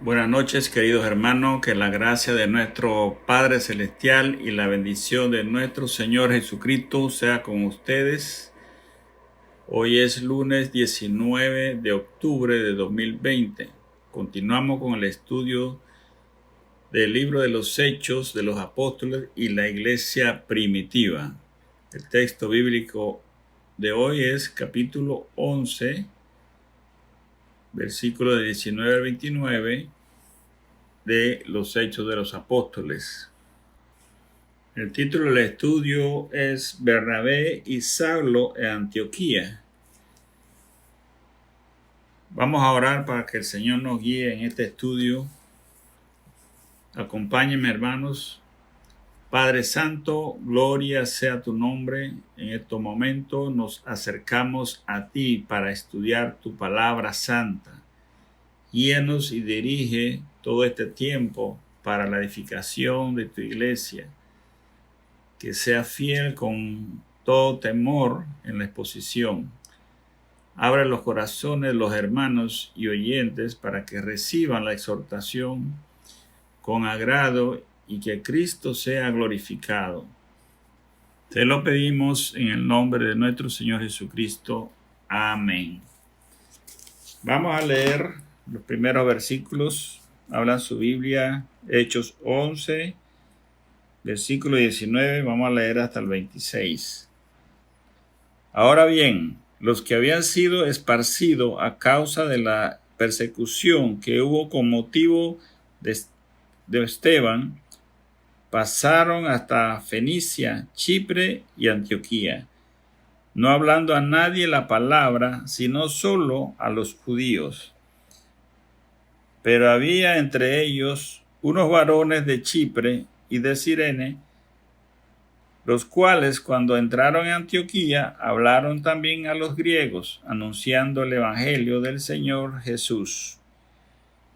Buenas noches, queridos hermanos, que la gracia de nuestro Padre Celestial y la bendición de nuestro Señor Jesucristo sea con ustedes. Hoy es lunes 19 de octubre de 2020. Continuamos con el estudio del libro de los Hechos de los Apóstoles y la Iglesia Primitiva. El texto bíblico de hoy es capítulo 11, versículos de 19 al 29 de los Hechos de los Apóstoles. El título del estudio es Bernabé y Saulo en Antioquía. Vamos a orar para que el Señor nos guíe en este estudio. Acompáñenme, hermanos. Padre Santo, gloria sea tu nombre. En estos momentos nos acercamos a ti para estudiar tu palabra santa. Guíanos y dirige todo este tiempo para la edificación de tu iglesia. Que sea fiel con todo temor en la exposición. Abre los corazones de los hermanos y oyentes para que reciban la exhortación con agrado y que Cristo sea glorificado. Te lo pedimos en el nombre de nuestro Señor Jesucristo. Amén. Vamos a leer los primeros versículos. Habla su Biblia, Hechos 11, versículo 19. Vamos a leer hasta el 26. Ahora bien, los que habían sido esparcidos a causa de la persecución que hubo con motivo de Esteban, pasaron hasta Fenicia, Chipre y Antioquía, no hablando a nadie la palabra, sino solo a los judíos. Pero había entre ellos unos varones de Chipre y de Cirene, los cuales cuando entraron en Antioquía hablaron también a los griegos, anunciando el evangelio del Señor Jesús.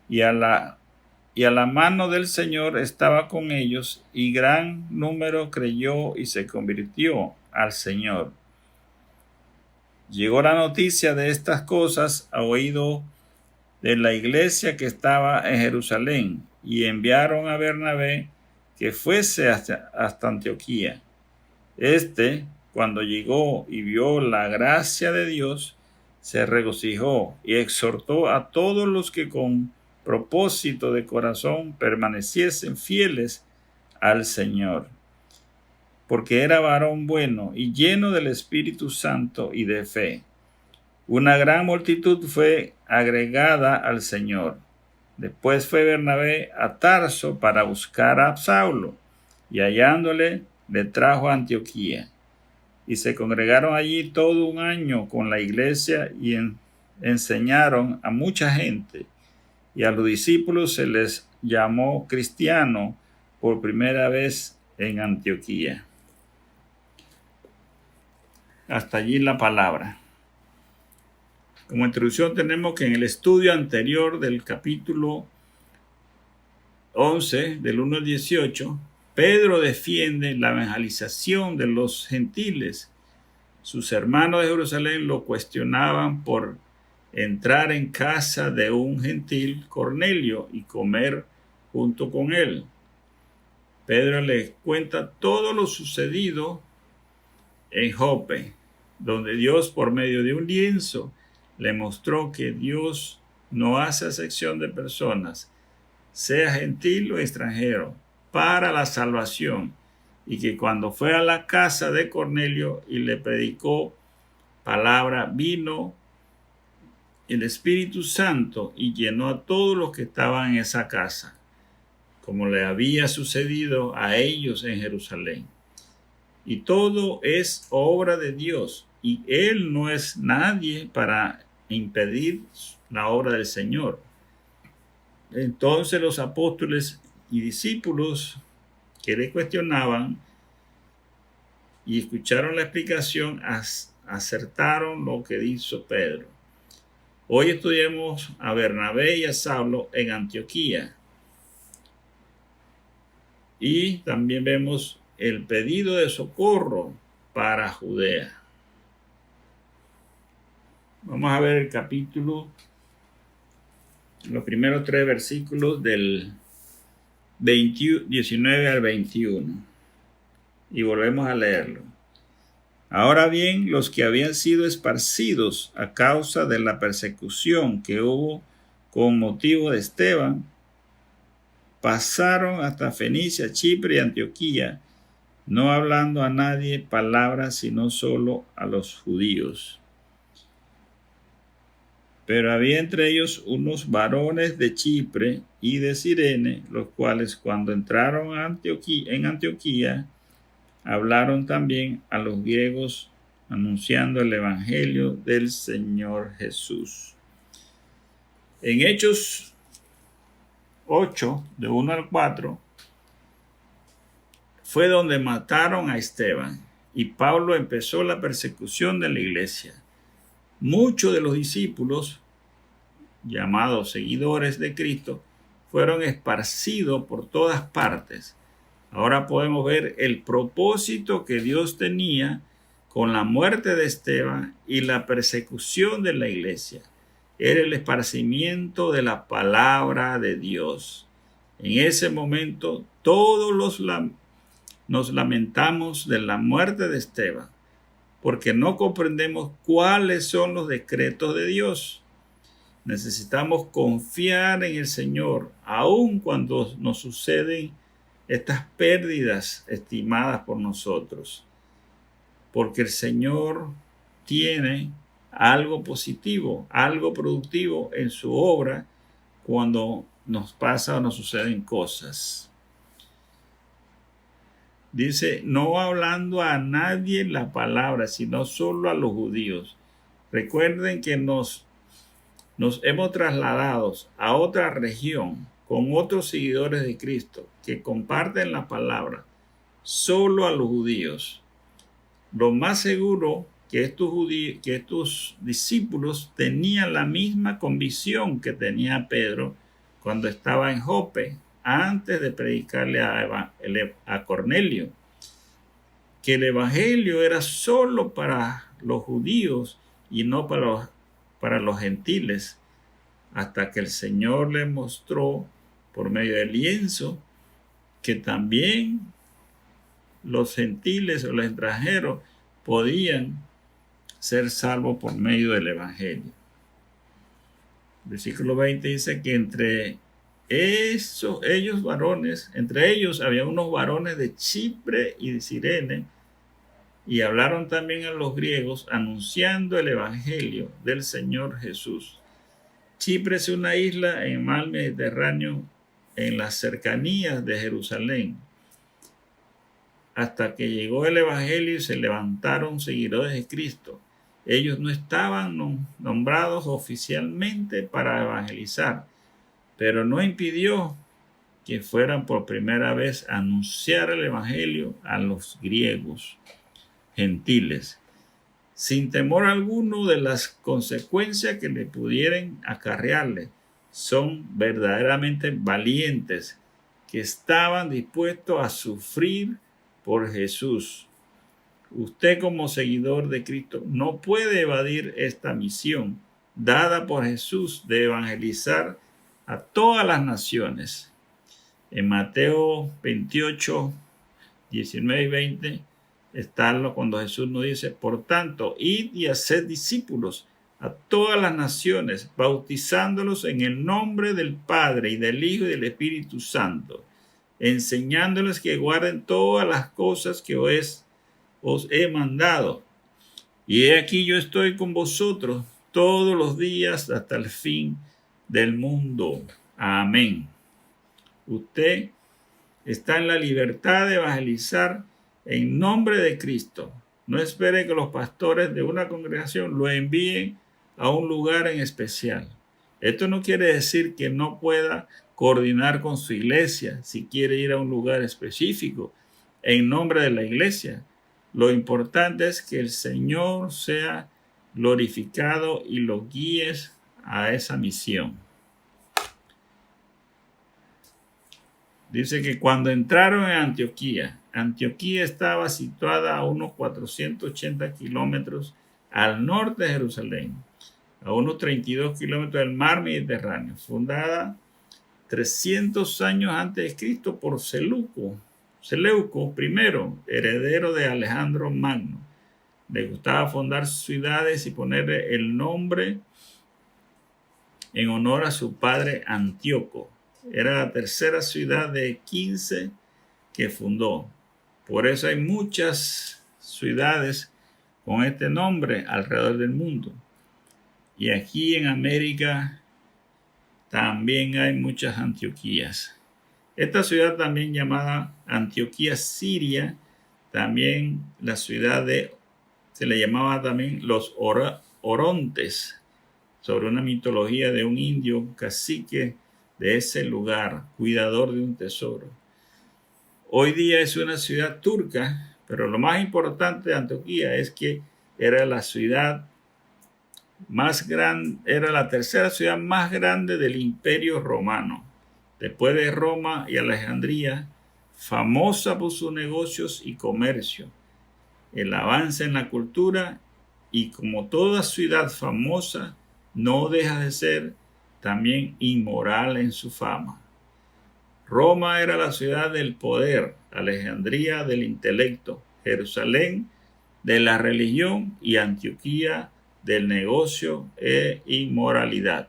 Y a la mano del Señor estaba con ellos, y gran número creyó y se convirtió al Señor. Llegó la noticia de estas cosas a oído de la iglesia que estaba en Jerusalén, y enviaron a Bernabé que fuese hasta Antioquía. Cuando llegó y vio la gracia de Dios, se regocijó y exhortó a todos los que con propósito de corazón permaneciesen fieles al Señor. Porque era varón bueno y lleno del Espíritu Santo y de fe. Una gran multitud fue agregada al Señor. Después fue Bernabé a Tarso para buscar a Saulo, y hallándole, le trajo a Antioquía. Y se congregaron allí todo un año con la iglesia y enseñaron a mucha gente. Y a los discípulos se les llamó cristianos por primera vez en Antioquía. Hasta allí la palabra. Como introducción tenemos que en el estudio anterior del capítulo 11, del 1 al 18, Pedro defiende la evangelización de los gentiles. Sus hermanos de Jerusalén lo cuestionaban por entrar en casa de un gentil, Cornelio, y comer junto con él. Pedro les cuenta todo lo sucedido en Jope, donde Dios, por medio de un lienzo, le mostró que Dios no hace acepción de personas, sea gentil o extranjero, para la salvación, y que cuando fue a la casa de Cornelio y le predicó palabra, vino el Espíritu Santo y llenó a todos los que estaban en esa casa, como le había sucedido a ellos en Jerusalén. Y todo es obra de Dios, y Él no es nadie para impedir la obra del Señor. Entonces los apóstoles y discípulos que le cuestionaban y escucharon la explicación, acertaron lo que hizo Pedro. Hoy estudiamos a Bernabé y a Saulo en Antioquía. Y también vemos el pedido de socorro para Judea. Vamos a ver el capítulo los primeros 3 versículos del 19 al 21. Y volvemos a leerlo. Ahora bien, los que habían sido esparcidos a causa de la persecución que hubo con motivo de Esteban, pasaron hasta Fenicia, Chipre y Antioquía, no hablando a nadie palabras sino solo a los judíos. Pero había entre ellos unos varones de Chipre y de Cirene, los cuales cuando entraron en Antioquía, hablaron también a los griegos anunciando el evangelio del Señor Jesús. En Hechos 8, de 1 al 4, fue donde mataron a Esteban y Pablo empezó la persecución de la iglesia. Muchos de los discípulos, llamados seguidores de Cristo, fueron esparcidos por todas partes. Ahora podemos ver el propósito que Dios tenía con la muerte de Esteban y la persecución de la iglesia. Era el esparcimiento de la palabra de Dios. En ese momento todos nos lamentamos de la muerte de Esteban, porque no comprendemos cuáles son los decretos de Dios. Necesitamos confiar en el Señor, aun cuando nos suceden estas pérdidas estimadas por nosotros, porque el Señor tiene algo positivo, algo productivo en su obra cuando nos pasa o nos suceden cosas. Dice, no hablando a nadie la palabra, sino solo a los judíos. Recuerden que nos hemos trasladado a otra región con otros seguidores de Cristo que comparten la palabra solo a los judíos. Lo más seguro que estos discípulos tenían la misma convicción que tenía Pedro cuando estaba en Jope, antes de predicarle a Cornelio, que el evangelio era solo para los judíos y no para los gentiles, hasta que el Señor le mostró por medio del lienzo que también los gentiles o los extranjeros podían ser salvos por medio del evangelio. Versículo 20 dice que entre ellos había unos varones de Chipre y de Cirene, y hablaron también a los griegos anunciando el evangelio del Señor Jesús. Chipre es una isla en el mar Mediterráneo, en las cercanías de Jerusalén. Hasta que llegó el evangelio y se levantaron seguidores de Cristo. Ellos no estaban nombrados oficialmente para evangelizar, pero no impidió que fueran por primera vez a anunciar el evangelio a los griegos gentiles, sin temor alguno de las consecuencias que le pudieran acarrearle. Son verdaderamente valientes, que estaban dispuestos a sufrir por Jesús. Usted, como seguidor de Cristo, no puede evadir esta misión dada por Jesús de evangelizar a todas las naciones. En Mateo 28, 19 y 20 está cuando Jesús nos dice: por tanto, id y haced discípulos a todas las naciones, bautizándolos en el nombre del Padre y del Hijo y del Espíritu Santo, enseñándoles que guarden todas las cosas que os he mandado. Y he aquí yo estoy con vosotros todos los días hasta el fin del mundo. Amén. Usted está en la libertad de evangelizar en nombre de Cristo. No espere que los pastores de una congregación lo envíen a un lugar en especial. Esto no quiere decir que no pueda coordinar con su iglesia si quiere ir a un lugar específico en nombre de la iglesia. Lo importante es que el Señor sea glorificado y lo guíes a esa misión. Dice que cuando entraron en Antioquía estaba situada a unos 480 kilómetros al norte de Jerusalén. a unos 32 kilómetros del mar Mediterráneo, fundada 300 años antes de Cristo por Seleuco I, heredero de Alejandro Magno. Le gustaba fundar ciudades y ponerle el nombre en honor a su padre Antíoco. Era la tercera ciudad de 15 que fundó. Por eso hay muchas ciudades con este nombre alrededor del mundo. Y aquí en América también hay muchas Antioquías. Esta ciudad también llamada Antioquía Siria, también la ciudad se le llamaba también los Orontes, sobre una mitología de un indio cacique de ese lugar, cuidador de un tesoro. Hoy día es una ciudad turca, pero lo más importante de Antioquía es que era la ciudad más grande, era la tercera ciudad más grande del Imperio Romano, después de Roma y Alejandría, famosa por sus negocios y comercio, el avance en la cultura, y como toda ciudad famosa, no deja de ser también inmoral en su fama. Roma era la ciudad del poder, Alejandría del intelecto, Jerusalén de la religión y Antioquía del negocio e inmoralidad.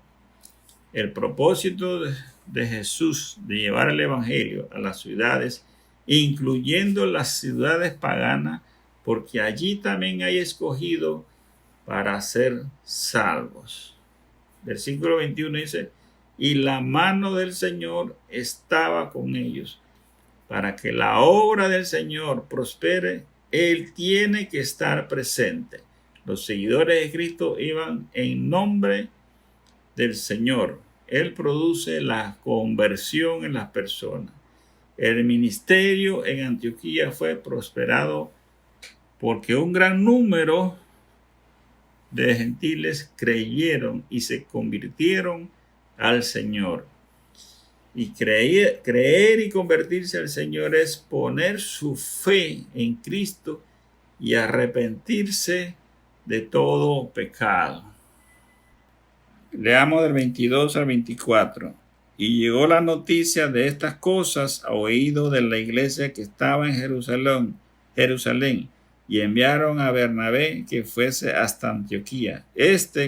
El propósito de Jesús de llevar el evangelio a las ciudades, incluyendo las ciudades paganas, porque allí también hay escogido para ser salvos. Versículo 21 dice: y la mano del Señor estaba con ellos. Para que la obra del Señor prospere, Él tiene que estar presente. Los seguidores de Cristo iban en nombre del Señor. Él produce la conversión en las personas. El ministerio en Antioquía fue prosperado porque un gran número de gentiles creyeron y se convirtieron al Señor. Y creer y convertirse al Señor es poner su fe en Cristo y arrepentirse de todo pecado. Leamos del 22 al 24. Y llegó la noticia de estas cosas a oído de la iglesia que estaba en Jerusalén, y enviaron a Bernabé que fuese hasta Antioquía.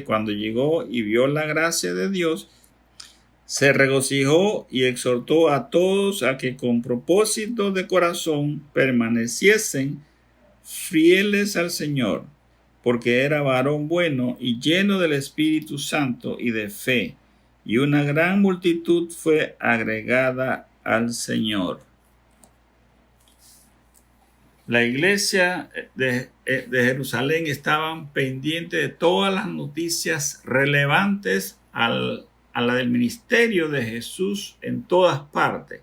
Cuando llegó y vio la gracia de Dios, se regocijó y exhortó a todos a que con propósito de corazón permaneciesen fieles al Señor, porque era varón bueno y lleno del Espíritu Santo y de fe, y una gran multitud fue agregada al Señor. La iglesia de Jerusalén estaban pendientes de todas las noticias relevantes a la del ministerio de Jesús en todas partes.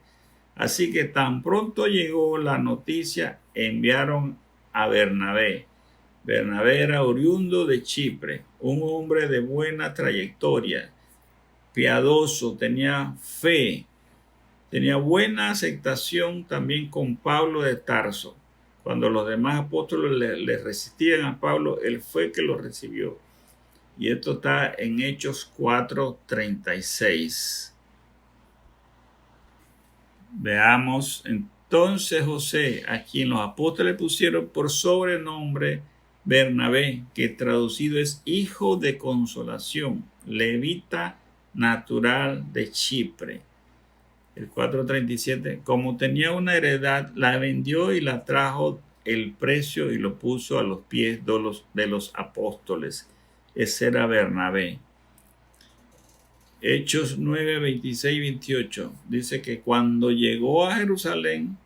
Así que tan pronto llegó la noticia, enviaron a Bernabé. Bernabé era oriundo de Chipre, un hombre de buena trayectoria, piadoso, tenía fe, tenía buena aceptación también con Pablo de Tarso. Cuando los demás apóstoles le resistían a Pablo, él fue que lo recibió. Y esto está en Hechos 4:36. Veamos entonces José, a quien los apóstoles pusieron por sobrenombre Bernabé, que traducido es hijo de consolación, levita natural de Chipre. El 4:37, como tenía una heredad, la vendió y la trajo el precio y lo puso a los pies de los apóstoles. Ese era Bernabé. Hechos 9, 26 y 28 dice que cuando llegó a Jerusalén,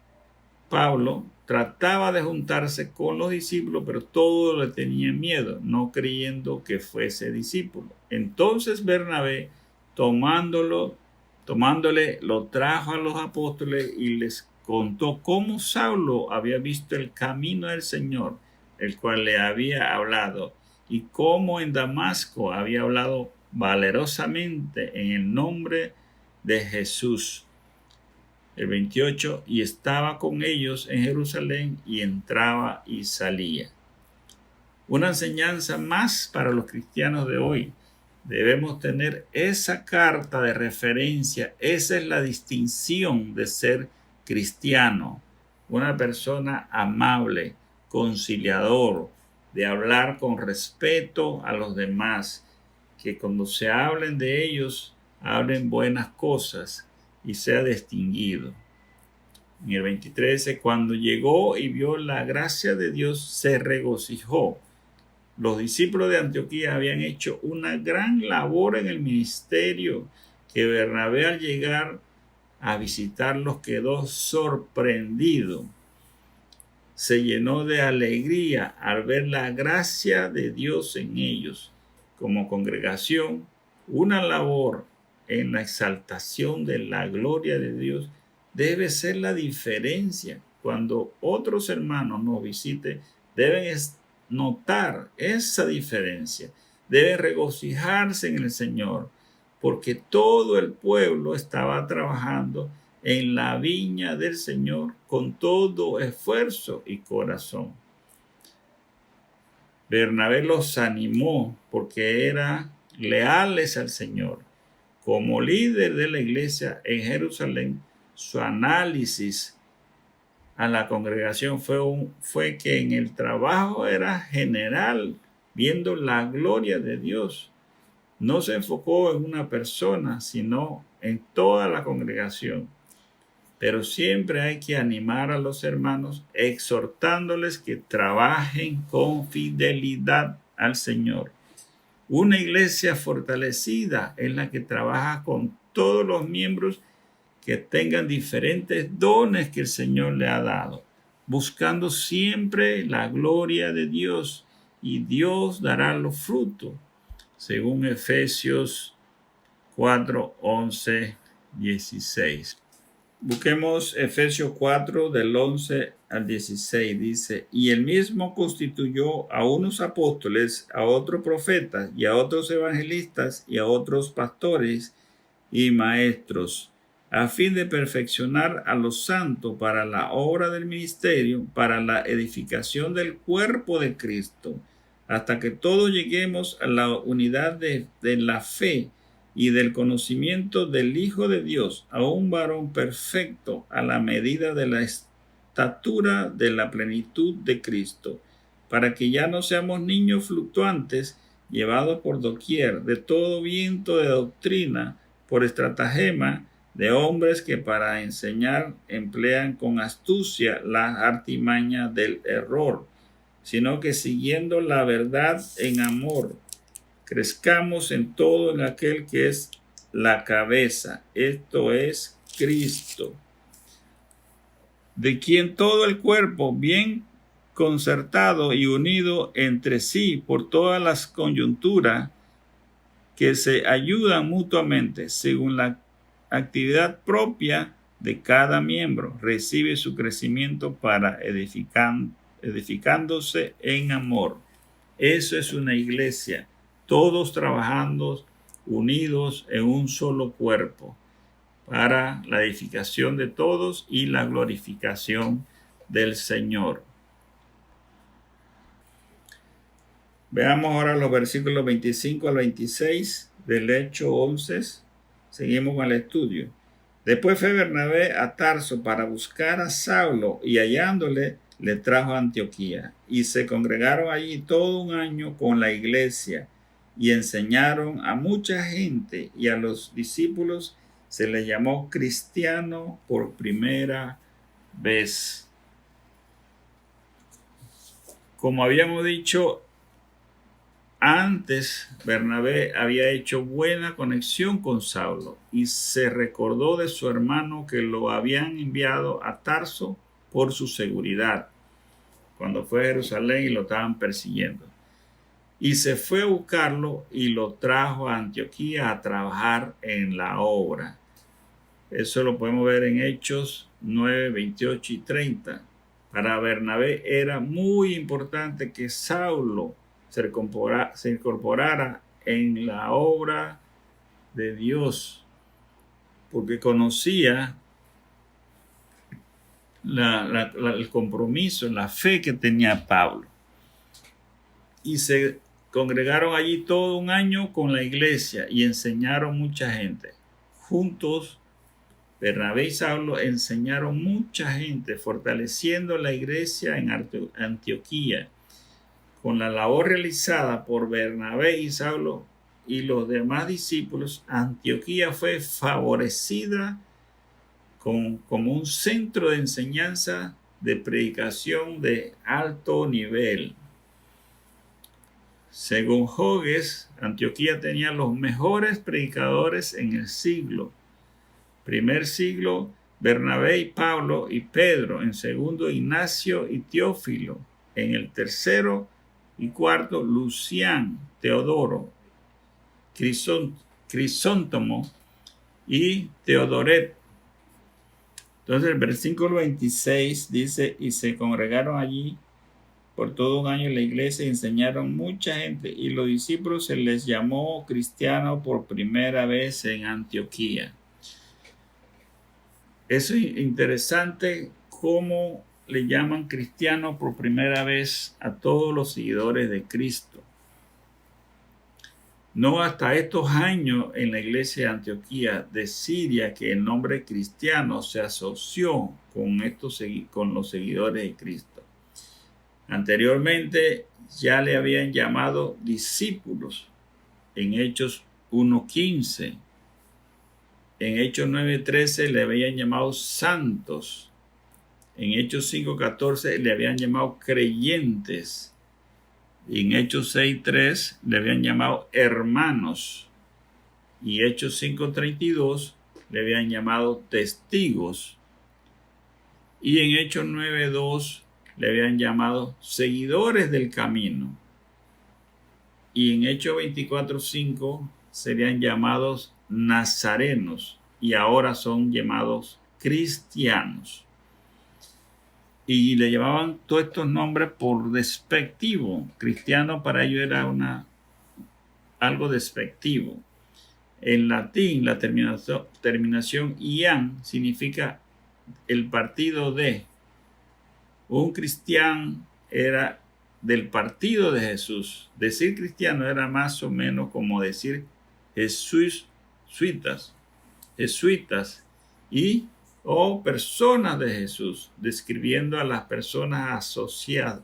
Pablo trataba de juntarse con los discípulos, pero todos le tenían miedo, no creyendo que fuese discípulo. Entonces Bernabé, tomándole, lo trajo a los apóstoles y les contó cómo Saulo había visto el camino del Señor, el cual le había hablado, y cómo en Damasco había hablado valerosamente en el nombre de Jesús. El 28, y estaba con ellos en Jerusalén y entraba y salía. Una enseñanza más para los cristianos de hoy. Debemos tener esa carta de referencia. Esa es la distinción de ser cristiano. Una persona amable, conciliador, de hablar con respeto a los demás, que cuando se hablen de ellos, hablen buenas cosas y sea distinguido. En el 23 dice, cuando llegó y vio la gracia de Dios, se regocijó. Los discípulos de Antioquía habían hecho una gran labor en el ministerio, que Bernabé al llegar a visitarlos quedó sorprendido. Se llenó de alegría al ver la gracia de Dios en ellos. Como congregación, una labor en la exaltación de la gloria de Dios debe ser la diferencia. Cuando otros hermanos nos visiten, deben notar esa diferencia. Deben regocijarse en el Señor, porque todo el pueblo estaba trabajando en la viña del Señor con todo esfuerzo y corazón. Bernabé los animó porque eran leales al Señor. Como líder de la iglesia en Jerusalén, su análisis a la congregación fue que en el trabajo era general, viendo la gloria de Dios. No se enfocó en una persona, sino en toda la congregación. Pero siempre hay que animar a los hermanos, exhortándoles que trabajen con fidelidad al Señor. Una iglesia fortalecida es la que trabaja con todos los miembros que tengan diferentes dones que el Señor le ha dado, buscando siempre la gloria de Dios, y Dios dará los frutos, según Efesios 4, 11, 16. Busquemos Efesios 4 del 11 al 16. Dice, y él mismo constituyó a unos apóstoles, a otros profetas, y a otros evangelistas, y a otros pastores y maestros, a fin de perfeccionar a los santos para la obra del ministerio, para la edificación del cuerpo de Cristo, hasta que todos lleguemos a la unidad de la fe y del conocimiento del Hijo de Dios, a un varón perfecto, a la medida de la estatura de la plenitud de Cristo, para que ya no seamos niños fluctuantes, llevados por doquier de todo viento de doctrina, por estratagema de hombres que para enseñar emplean con astucia la artimaña del error, sino que siguiendo la verdad en amor, crezcamos en todo en aquel que es la cabeza, esto es Cristo, de quien todo el cuerpo, bien concertado y unido entre sí por todas las coyunturas, que se ayudan mutuamente según la actividad propia de cada miembro, recibe su crecimiento para edificándose en amor. Eso es una iglesia, todos trabajando unidos en un solo cuerpo para la edificación de todos y la glorificación del Señor. Veamos ahora los versículos 25 al 26 del Hecho 11. Seguimos con el estudio. Después fue Bernabé a Tarso para buscar a Saulo, y hallándole le trajo a Antioquía. Y se congregaron allí todo un año con la iglesia y enseñaron a mucha gente, y a los discípulos se les llamó cristiano por primera vez. Como habíamos dicho antes, Bernabé había hecho buena conexión con Saulo y se recordó de su hermano que lo habían enviado a Tarso por su seguridad cuando fue a Jerusalén y lo estaban persiguiendo. Y se fue a buscarlo y lo trajo a Antioquía a trabajar en la obra. Eso lo podemos ver en Hechos 9, 28 y 30. Para Bernabé era muy importante que Saulo se incorporara en la obra de Dios, porque conocía el compromiso, la fe que tenía Pablo. Y se congregaron allí todo un año con la iglesia y enseñaron mucha gente. Juntos, Bernabé y Saulo enseñaron mucha gente, fortaleciendo la iglesia en Antioquía. Con la labor realizada por Bernabé y Saulo y los demás discípulos, Antioquía fue favorecida como un centro de enseñanza, de predicación de alto nivel. Según Jogues, Antioquía tenía los mejores predicadores en el siglo. Primer siglo, Bernabé y Pablo y Pedro. En segundo, Ignacio y Teófilo. En el tercero y cuarto, Lucián, Teodoro, Crisóstomo y Teodoret. Entonces el versículo 26 dice, y se congregaron allí por todo un año en la iglesia y enseñaron mucha gente, y los discípulos se les llamó cristianos por primera vez en Antioquía. Eso es interesante, cómo le llaman cristianos por primera vez a todos los seguidores de Cristo. No hasta estos años en la iglesia de Antioquía de Siria que el nombre cristiano se asoció con los seguidores de Cristo. Anteriormente ya le habían llamado discípulos en Hechos 1:15. En Hechos 9:13 le habían llamado santos. En Hechos 5:14 le habían llamado creyentes. Y en Hechos 6:3 le habían llamado hermanos. Y Hechos 5:32 le habían llamado testigos. Y en Hechos 9:2 le habían llamado seguidores del camino. Y en Hechos 24:5 serían llamados nazarenos. Y ahora son llamados cristianos. Y le llamaban todos estos nombres por despectivo. Cristiano para ellos era algo despectivo. En latín, la terminación ian significa el partido de. Un cristiano era del partido de Jesús. Decir cristiano era más o menos como decir jesuitas o personas de Jesús, describiendo a las personas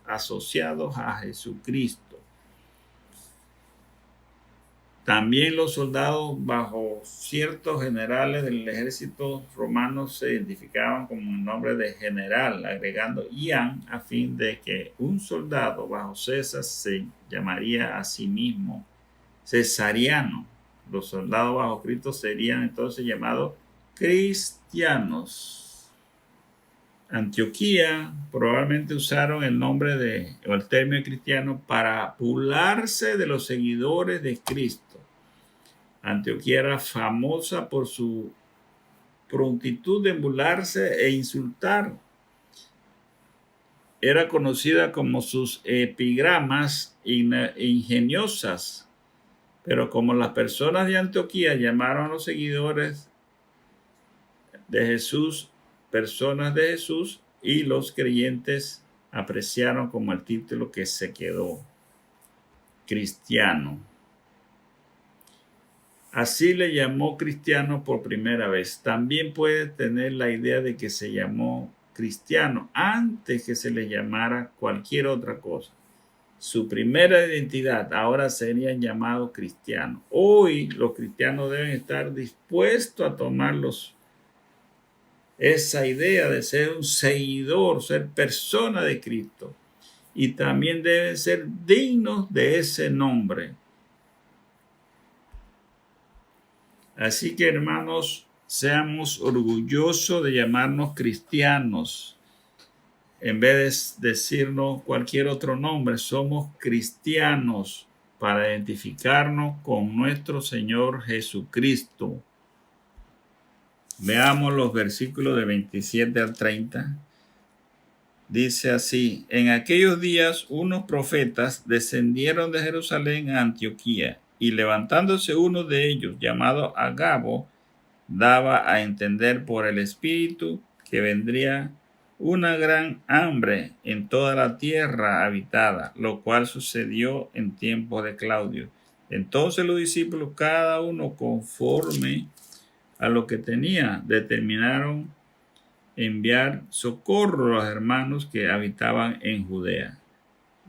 asociados a Jesucristo. También los soldados bajo ciertos generales del ejército romano se identificaban con el nombre de general, agregando ian a fin de que un soldado bajo César se llamaría a sí mismo cesariano. Los soldados bajo Cristo serían entonces llamados cristianos. Antioquía probablemente usaron el nombre o el término cristiano para burlarse de los seguidores de Cristo. Antioquía era famosa por su prontitud de burlarse e insultar. Era conocida como sus epigramas ingeniosas. Pero como las personas de Antioquía llamaron a los seguidores de Jesús personas de Jesús, y los creyentes apreciaron como el título que se quedó, cristiano. Así le llamó cristiano por primera vez. También puede tener la idea de que se llamó cristiano antes que se le llamara cualquier otra cosa. Su primera identidad, ahora serían llamados cristianos. Hoy los cristianos deben estar dispuestos a tomarlos esa idea de ser un seguidor, ser persona de Cristo, y también deben ser dignos de ese nombre. Así que, hermanos, seamos orgullosos de llamarnos cristianos. En vez de decirnos cualquier otro nombre, somos cristianos para identificarnos con nuestro Señor Jesucristo. Veamos los versículos de 27 al 30. Dice así: en aquellos días unos profetas descendieron de Jerusalén a Antioquía, y levantándose uno de ellos, llamado Agabo, daba a entender por el Espíritu que vendría una gran hambre en toda la tierra habitada, lo cual sucedió en tiempos de Claudio. Entonces los discípulos, cada uno conforme a lo que tenía, determinaron enviar socorro a los hermanos que habitaban en Judea,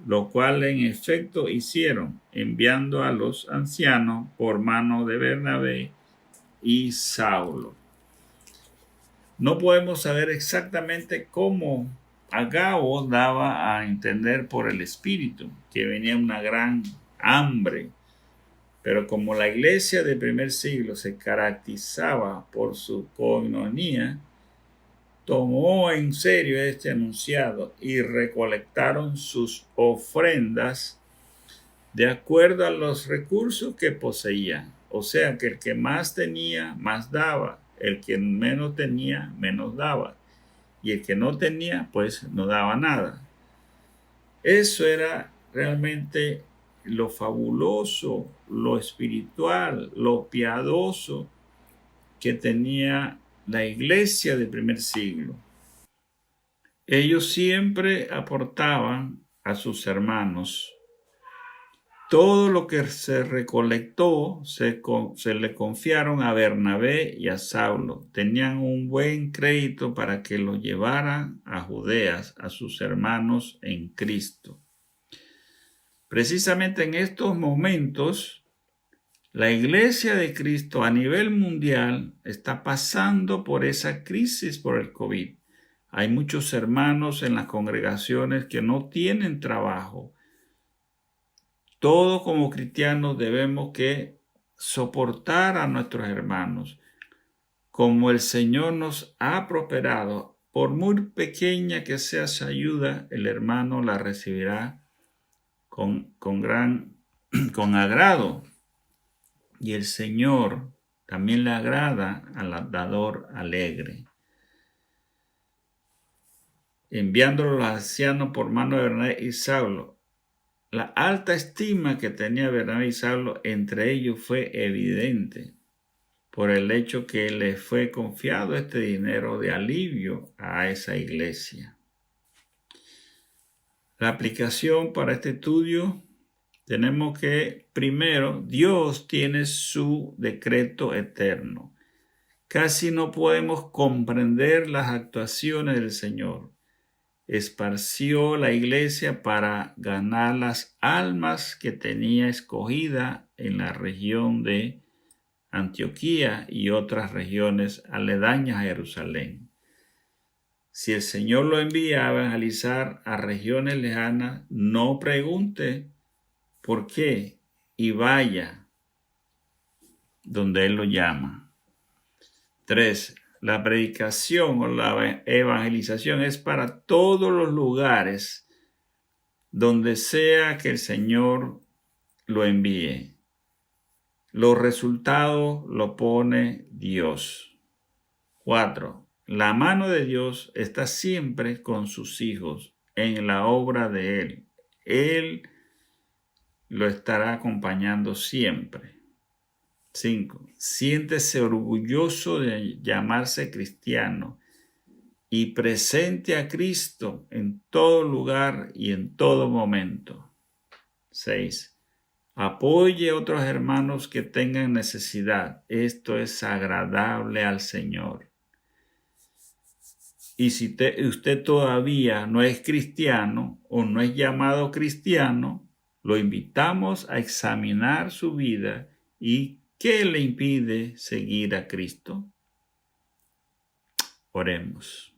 lo cual en efecto hicieron, enviando a los ancianos por mano de Bernabé y Saulo. No podemos saber exactamente cómo Agabo daba a entender por el Espíritu que venía una gran hambre, pero como la iglesia del primer siglo se caracterizaba por su coinonía, tomó en serio este anunciado y recolectaron sus ofrendas de acuerdo a los recursos que poseían. O sea que el que más tenía, más daba. El que menos tenía, menos daba. Y el que no tenía, pues no daba nada. Eso era realmente lo fabuloso, lo espiritual, lo piadoso que tenía la iglesia del primer siglo. Ellos siempre aportaban a sus hermanos. Todo lo que se recolectó se le confiaron a Bernabé y a Saulo. Tenían un buen crédito para que lo llevaran a Judeas, a sus hermanos en Cristo. Precisamente en estos momentos, la Iglesia de Cristo a nivel mundial está pasando por esa crisis por el COVID. Hay muchos hermanos en las congregaciones que no tienen trabajo. Todos como cristianos debemos que soportar a nuestros hermanos. Como el Señor nos ha prosperado, por muy pequeña que sea su ayuda, el hermano la recibirá con agrado. Y el Señor también le agrada al dador alegre. Enviándolo a los ancianos por mano de Bernabé y Saulo. La alta estima que tenía Bernabé y Saulo entre ellos fue evidente por el hecho que les fue confiado este dinero de alivio a esa iglesia. La aplicación para este estudio, tenemos que, primero, Dios tiene su decreto eterno. Casi no podemos comprender las actuaciones del Señor. Esparció la iglesia para ganar las almas que tenía escogida en la región de Antioquía y otras regiones aledañas a Jerusalén. Si el Señor lo envía a evangelizar a regiones lejanas, no pregunte por qué y vaya donde Él lo llama. 3. La predicación o la evangelización es para todos los lugares donde sea que el Señor lo envíe. Los resultados lo pone Dios. 4. La mano de Dios está siempre con sus hijos en la obra de Él. Él lo estará acompañando siempre. 5. Siéntese orgulloso de llamarse cristiano y presente a Cristo en todo lugar y en todo momento. 6. Apoye a otros hermanos que tengan necesidad. Esto es agradable al Señor. Y si usted todavía no es cristiano o no es llamado cristiano, lo invitamos a examinar su vida y qué le impide seguir a Cristo. Oremos.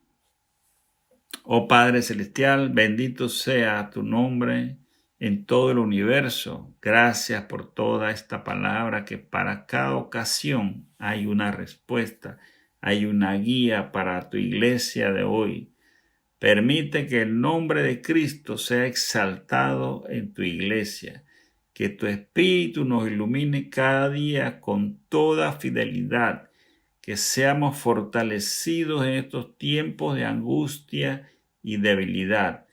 Oh Padre Celestial, bendito sea tu nombre en todo el universo. Gracias por toda esta palabra que para cada ocasión hay una respuesta, hay una guía para tu iglesia de hoy. Permite que el nombre de Cristo sea exaltado en tu iglesia, que tu Espíritu nos ilumine cada día con toda fidelidad, que seamos fortalecidos en estos tiempos de angustia y debilidad,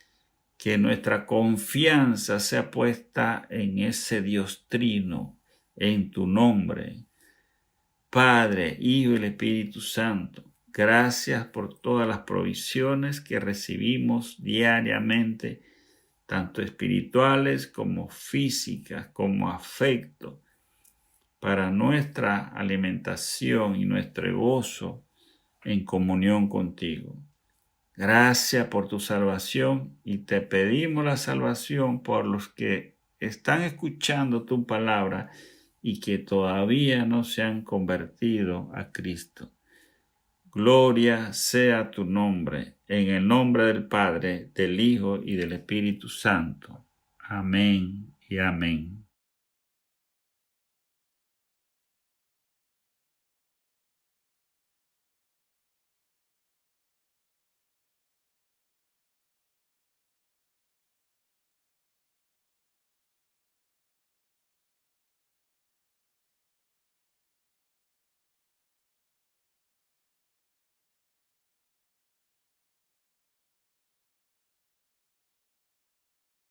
que nuestra confianza sea puesta en ese Dios trino, en tu nombre. Padre, Hijo y el Espíritu Santo, Gracias por todas las provisiones que recibimos diariamente, tanto espirituales como físicas, como afecto, para nuestra alimentación y nuestro gozo en comunión contigo. Gracias por tu salvación y te pedimos la salvación por los que están escuchando tu palabra y que todavía no se han convertido a Cristo. Gloria sea tu nombre, en el nombre del Padre, del Hijo y del Espíritu Santo. Amén y amén.